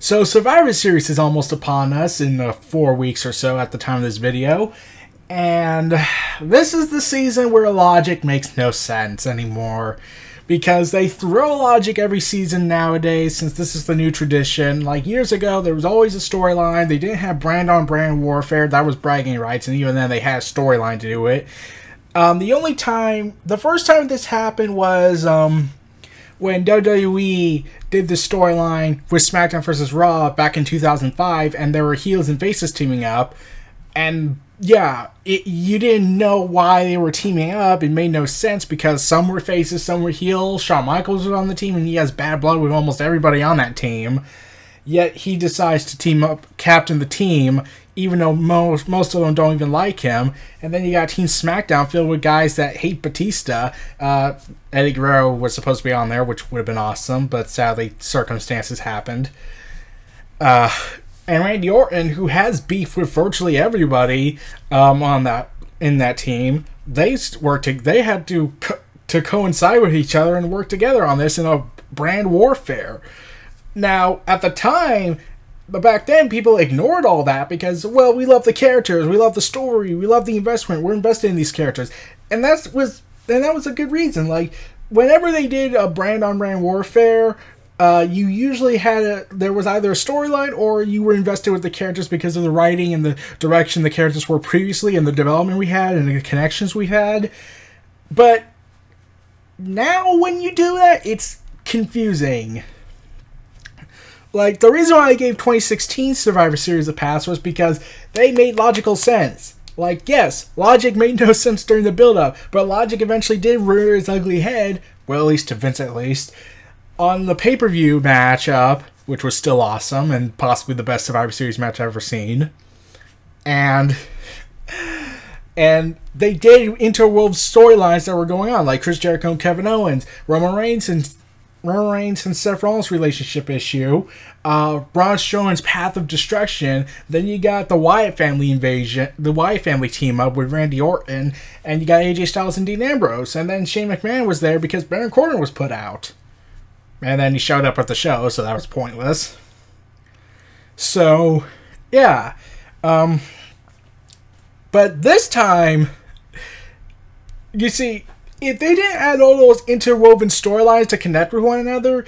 So Survivor Series is almost upon us in 4 weeks or so at the time of this video. And this is the season where logic makes no sense anymore. Because they throw logic every season nowadays, since this is the new tradition. Like years ago, there was always a storyline. They didn't have brand-on-brand warfare. That was bragging rights, and even then they had a storyline to do it. The first time this happened was when WWE did the storyline with SmackDown vs. Raw back in 2005, and there were heels and faces teaming up. And yeah, you didn't know why they were teaming up. It made no sense because some were faces, some were heels. Shawn Michaels was on the team, and he has bad blood with almost everybody on that team. Yet he decides to team up, captain the team, even though most of them don't even like him. And then you got Team SmackDown filled with guys that hate Batista. Eddie Guerrero was supposed to be on there, which would have been awesome, but sadly circumstances happened. And Randy Orton, who has beef with virtually everybody in that team, they had to coincide with each other and work together on this in a brand warfare. Now, at the time, but back then, people ignored all that because, well, we love the characters, we love the story, we love the investment, we're invested in these characters, and that was a good reason. Like, whenever they did a brand-on-brand warfare, you usually there was either a storyline or you were invested with the characters because of the writing and the direction the characters were previously and the development we had and the connections we had. But now when you do that, it's confusing. Like, the reason why I gave 2016 Survivor Series a pass was because they made logical sense. Like, yes, logic made no sense during the build-up, but logic eventually did rear its ugly head, well, at least to Vince at least, on the pay-per-view matchup, which was still awesome, and possibly the best Survivor Series match I've ever seen. And they did interwove storylines that were going on, like Chris Jericho and Kevin Owens, Roman Reigns and Seth Rollins' relationship issue, Braun Strowman's Path of Destruction. Then you got the Wyatt family invasion, the Wyatt family team up with Randy Orton, and you got AJ Styles and Dean Ambrose. And then Shane McMahon was there because Baron Corbin was put out. And then he showed up at the show, so that was pointless. So, yeah. But this time, you see, if they didn't add all those interwoven storylines to connect with one another,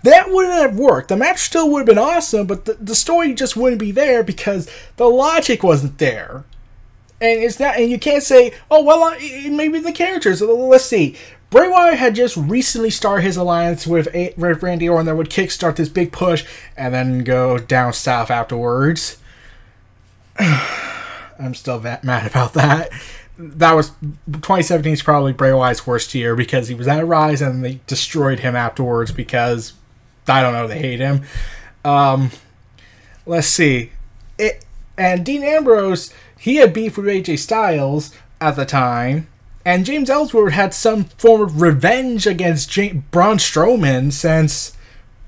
that wouldn't have worked. The match still would have been awesome, but the story just wouldn't be there because the logic wasn't there. And it's not, and you can't say, oh, well, maybe the characters. Let's see. Bray Wyatt had just recently started his alliance with Randy Orton that would kickstart this big push and then go down south afterwards. I'm still mad about that. That was 2017 is probably Bray Wyatt's worst year because he was at Rise and they destroyed him afterwards because, I don't know, they hate him. Let's see. And Dean Ambrose, he had beef with AJ Styles at the time. And James Ellsworth had some form of revenge against Braun Strowman since,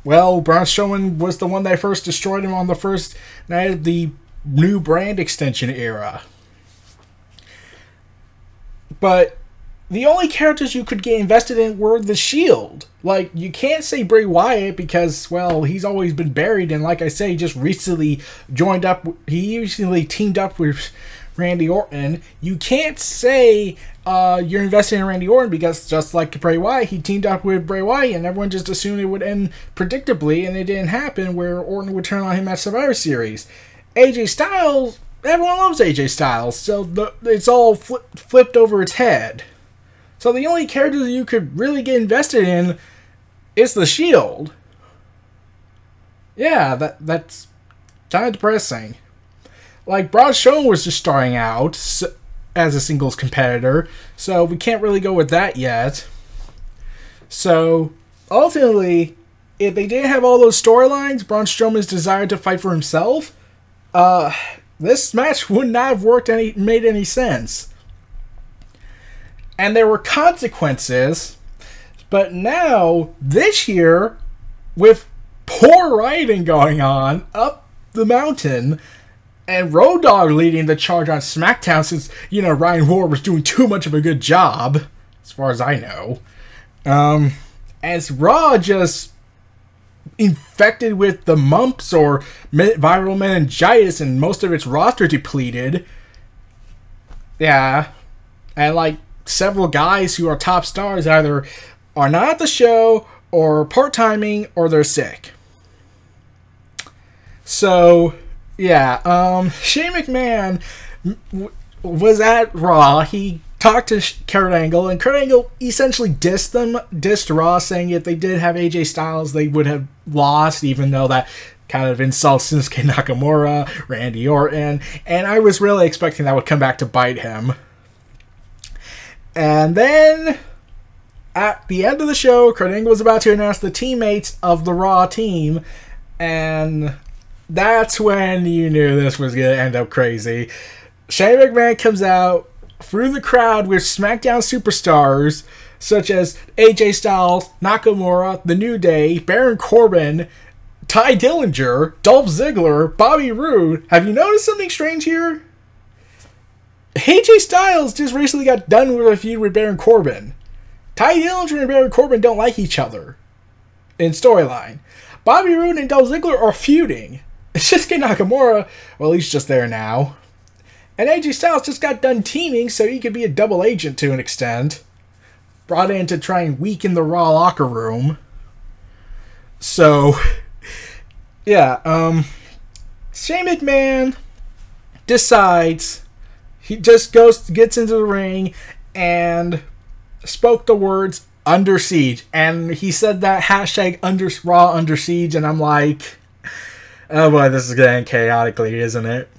well, Braun Strowman was the one that first destroyed him on the first night of the new brand extension era. But the only characters you could get invested in were the Shield. Like, you can't say Bray Wyatt because, well, he's always been buried. And like I say, he just recently joined up. He recently teamed up with Randy Orton. You can't say you're invested in Randy Orton because just like Bray Wyatt, he teamed up with Bray Wyatt and everyone just assumed it would end predictably, and it didn't happen where Orton would turn on him at Survivor Series. AJ Styles, everyone loves AJ Styles, so it's all flipped over its head. So the only character you could really get invested in is the Shield. Yeah, that's kind of depressing. Like, Braun Strowman was just starting out as a singles competitor, so we can't really go with that yet. So, ultimately, if they didn't have all those storylines, Braun Strowman's desire to fight for himself, this match would not have made any sense. And there were consequences, but now, this year, with poor writing going on up the mountain, and Road Dogg leading the charge on SmackDown since, you know, Ryan Ward was doing too much of a good job, as far as I know. As Raw just infected with the mumps or viral meningitis and most of its roster depleted. Yeah. And like several guys who are top stars either are not at the show or part-timing or they're sick. So, yeah, Shane McMahon was at Raw. He talked to Kurt Angle, and Kurt Angle essentially dissed Raw, saying if they did have AJ Styles, they would have lost, even though that kind of insults Shinsuke Nakamura, Randy Orton, and I was really expecting that would come back to bite him. And then, at the end of the show, Kurt Angle was about to announce the teammates of the Raw team, and that's when you knew this was going to end up crazy. Shane McMahon comes out through the crowd with SmackDown superstars such as AJ Styles, Nakamura, The New Day, Baron Corbin, Ty Dillinger, Dolph Ziggler, Bobby Roode. Have you noticed something strange here? AJ Styles just recently got done with a feud with Baron Corbin. Ty Dillinger and Baron Corbin don't like each other in storyline. Bobby Roode and Dolph Ziggler are feuding. Shinsuke Nakamura, well, he's just there now. And AJ Styles just got done teaming so he could be a double agent to an extent. Brought in to try and weaken the Raw locker room. So, yeah, Shane McMahon decides, he just gets into the ring and spoke the words "under siege," and he said that hashtag Raw under siege, and I'm like, oh boy, this is getting chaotically, isn't it?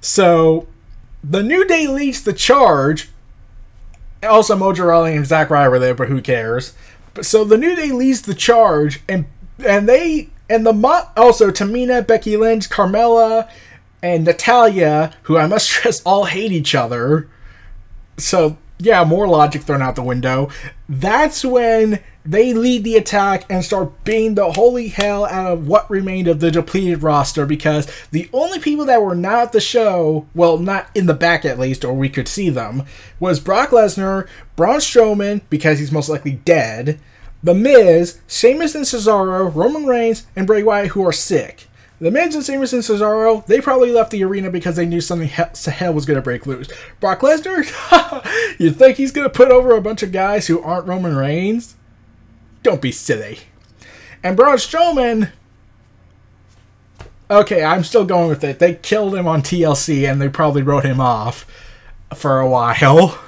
So, the New Day leads the charge. Also, Mojo Rawley and Zack Ryder were there, but who cares? So the New Day leads the charge, and also Tamina, Becky Lynch, Carmella, and Natalya, who I must stress all hate each other. So yeah, more logic thrown out the window. That's when they lead the attack and start beating the holy hell out of what remained of the depleted roster, because the only people that were not at the show, well, not in the back at least, or we could see them, was Brock Lesnar, Braun Strowman, because he's most likely dead, The Miz, Sheamus and Cesaro, Roman Reigns, and Bray Wyatt, who are sick. The Miz and Sheamus and Cesaro, they probably left the arena because they knew something hell was going to break loose. Brock Lesnar, you think he's going to put over a bunch of guys who aren't Roman Reigns? Don't be silly. And Braun Strowman, okay, I'm still going with it. They killed him on TLC and they probably wrote him off for a while.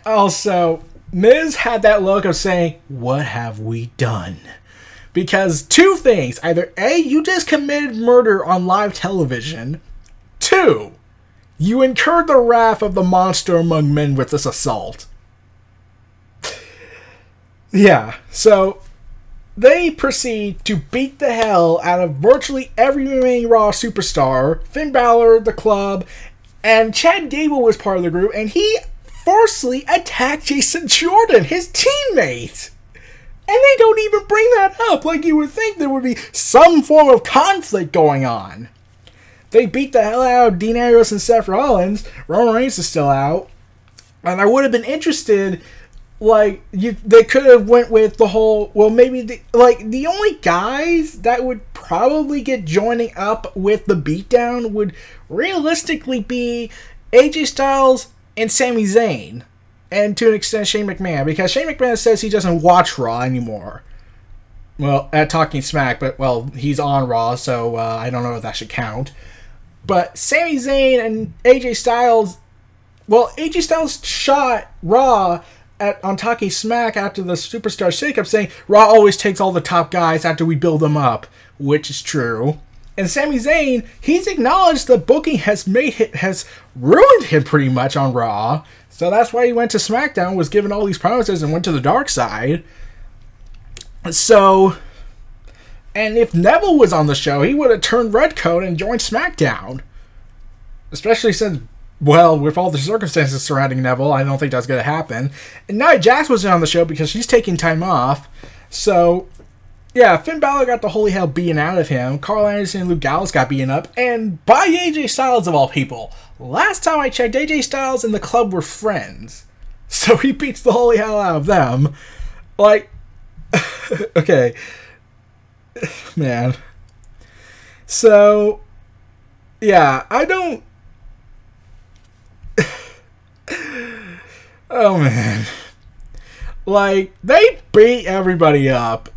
Also, Miz had that look of saying, what have we done? Because two things. Either A, you just committed murder on live television. 2, you incurred the wrath of the monster among men with this assault. Yeah, so they proceed to beat the hell out of virtually every remaining Raw superstar. Finn Balor, the Club, and Chad Gable was part of the group, and he forcefully attacked Jason Jordan, his teammate. And they don't even bring that up, like you would think there would be some form of conflict going on. They beat the hell out of Dean Ambrose and Seth Rollins. Roman Reigns is still out. And I would have been interested, like, they could have went with the whole, well, maybe, the only guys that would probably get joining up with the beatdown would realistically be AJ Styles and Sami Zayn. And to an extent, Shane McMahon, because Shane McMahon says he doesn't watch Raw anymore. Well, at Talking Smack, but, well, he's on Raw, so I don't know if that should count. But Sami Zayn and AJ Styles, well, AJ Styles shot Raw on Talking Smack after the Superstar Shakeup, saying Raw always takes all the top guys after we build them up, which is true. And Sami Zayn, he's acknowledged the booking has ruined him pretty much on Raw. So that's why he went to SmackDown, was given all these promises, and went to the dark side. So, and if Neville was on the show, he would have turned redcoat and joined SmackDown. Especially since, well, with all the circumstances surrounding Neville, I don't think that's going to happen. And Nia Jax wasn't on the show because she's taking time off. So, yeah, Finn Balor got the holy hell beaten out of him. Carl Anderson and Luke Gallows got beaten up. And by AJ Styles, of all people. Last time I checked, AJ Styles and the Club were friends. So he beats the holy hell out of them. Like, okay. Man. So, yeah, I don't... Oh, man. Like, they beat everybody up.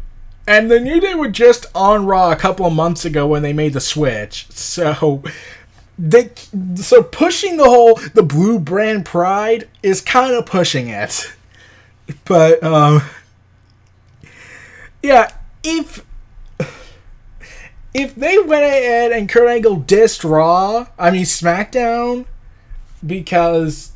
And the New Day were just on Raw a couple of months ago when they made the switch. So, pushing the blue brand pride is kind of pushing it. But, yeah, if they went ahead and Kurt Angle dissed SmackDown, because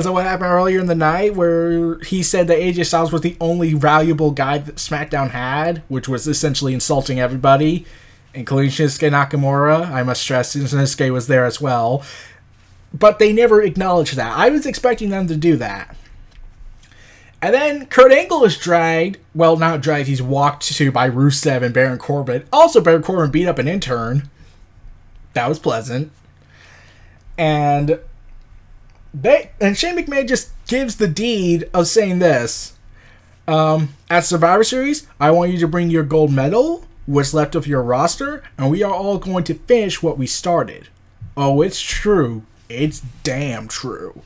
of what happened earlier in the night where he said that AJ Styles was the only valuable guy that SmackDown had, which was essentially insulting everybody, including Shinsuke Nakamura. I must stress Shinsuke was there as well. But they never acknowledged that. I was expecting them to do that. And then Kurt Angle is dragged. Well, not dragged. He's walked to by Rusev and Baron Corbin. Also, Baron Corbin beat up an intern. That was pleasant. And Shane McMahon just gives the deed of saying this. At Survivor Series, I want you to bring your gold medal, what's left of your roster, and we are all going to finish what we started. Oh, it's true. It's damn true.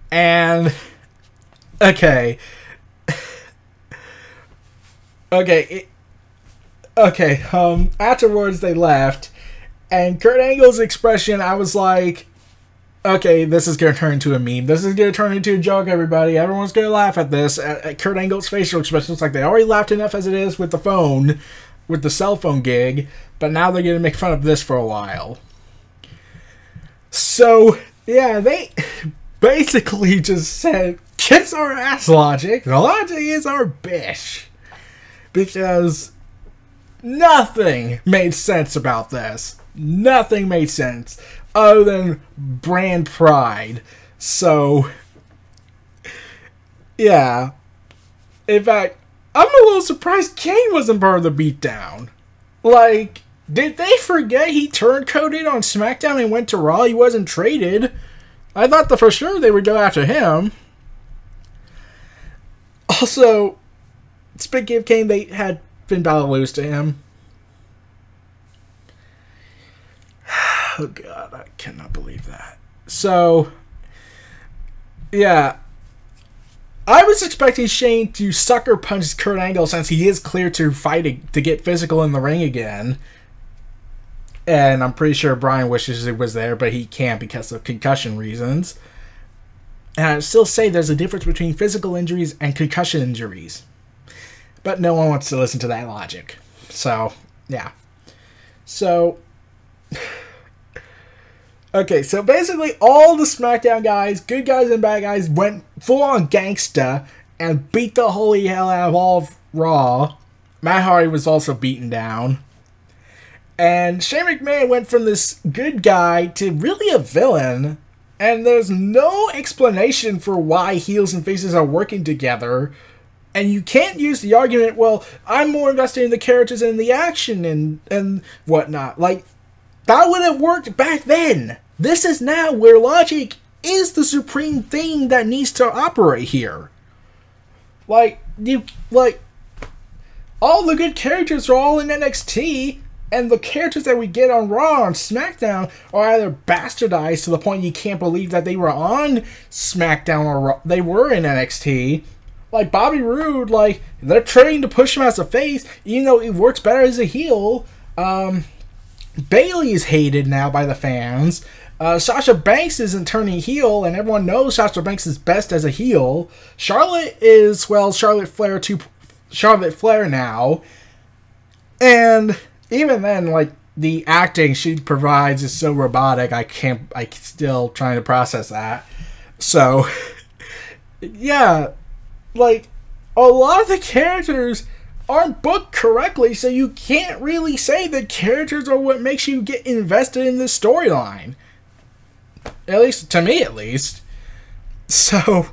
And... Okay. Afterwards, they left, and Kurt Angle's expression, I was like, okay, this is going to turn into a meme. This is going to turn into a joke, everybody. Everyone's going to laugh at this. At Kurt Angle's facial expression, it's like they already laughed enough as it is with the cell phone gig, but now they're going to make fun of this for a while. So, yeah, they basically just said, kiss our ass, Logic. Logic is our bitch. Because nothing made sense about this. Nothing made sense other than brand pride. So, yeah. In fact, I'm a little surprised Kane wasn't part of the beatdown. Like, did they forget he turncoated on SmackDown and went to Raw? He wasn't traded. I thought for sure they would go after him. Also, speaking of Kane, they had Finn Balor lose to him. Oh god, I cannot believe that. So, yeah. I was expecting Shane to sucker punch Kurt Angle since he is clear to fight to get physical in the ring again. And I'm pretty sure Brian wishes it was there, but he can't because of concussion reasons. And I still say there's a difference between physical injuries and concussion injuries. But no one wants to listen to that logic. So, yeah. So, okay, so basically all the SmackDown guys, good guys and bad guys, went full-on gangsta and beat the holy hell out of all of Raw. Matt Hardy was also beaten down. And Shane McMahon went from this good guy to really a villain. And there's no explanation for why heels and faces are working together. And you can't use the argument, well, I'm more invested in the characters and the action and whatnot. Like, that would have worked back then. This is now where logic is the supreme thing that needs to operate here. All the good characters are all in NXT. And the characters that we get on Raw and SmackDown are either bastardized to the point you can't believe that they were on SmackDown or Raw. They were in NXT. Like Bobby Roode, like they're trying to push him as a face, even though it works better as a heel. Bayley is hated now by the fans. Sasha Banks isn't turning heel, and everyone knows Sasha Banks is best as a heel. Charlotte is, well, Charlotte Flair now. And even then, like, the acting she provides is so robotic, I'm still trying to process that. So, yeah, like, a lot of the characters aren't booked correctly, so you can't really say the characters are what makes you get invested in this storyline. At least, to me at least. So,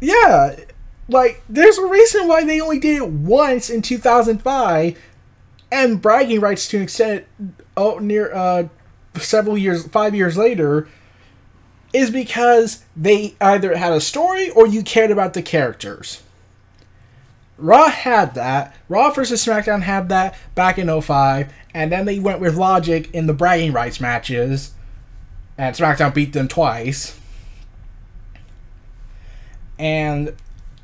yeah, like, there's a reason why they only did it once in 2005, and bragging rights to an extent several years, 5 years later, is because they either had a story or you cared about the characters. Raw had that. Raw versus SmackDown had that back in '05, and then they went with Logic in the bragging rights matches, and SmackDown beat them twice. And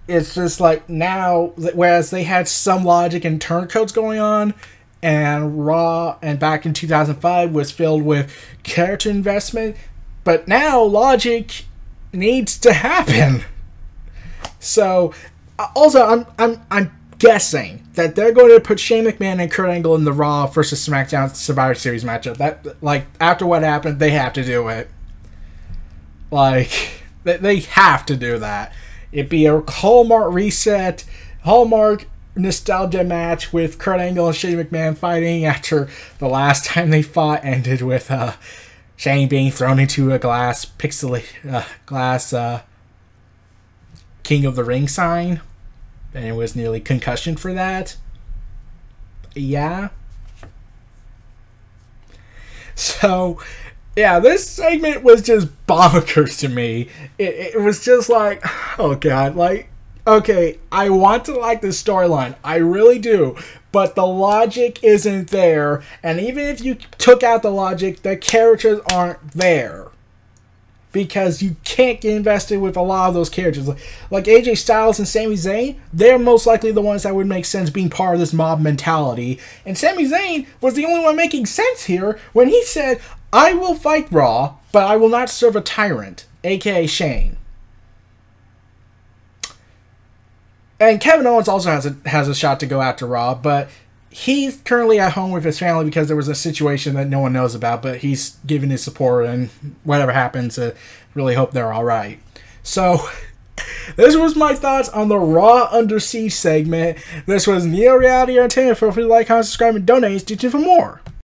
it's just like now, whereas they had some Logic and turncoats going on, and Raw and back in 2005 was filled with character investment, but now Logic needs to happen. So, also, I'm guessing that they're going to put Shane McMahon and Kurt Angle in the Raw versus SmackDown Survivor Series matchup. That, like, after what happened, they have to do it. Like, they have to do that. It'd be a Hallmark reset, Hallmark nostalgia match with Kurt Angle and Shane McMahon fighting after the last time they fought ended with Shane being thrown into a glass King of the Ring sign, and it was nearly concussion for that. Yeah. So, yeah, this segment was just bonkers to me. It was just like, oh god, like, okay, I want to like this storyline. I really do. But the logic isn't there. And even if you took out the logic, the characters aren't there. Because you can't get invested with a lot of those characters. Like AJ Styles and Sami Zayn, they're most likely the ones that would make sense being part of this mob mentality. And Sami Zayn was the only one making sense here when he said, I will fight Raw, but I will not serve a tyrant, aka Shane. And Kevin Owens also has a shot to go after Raw, but he's currently at home with his family because there was a situation that no one knows about, but he's giving his support, and whatever happens, really hope they're alright. So, this was my thoughts on the Raw Under Siege segment. This was Neo Reality Entertainment. Feel free to like, comment, subscribe, and donate. Stay tuned for more.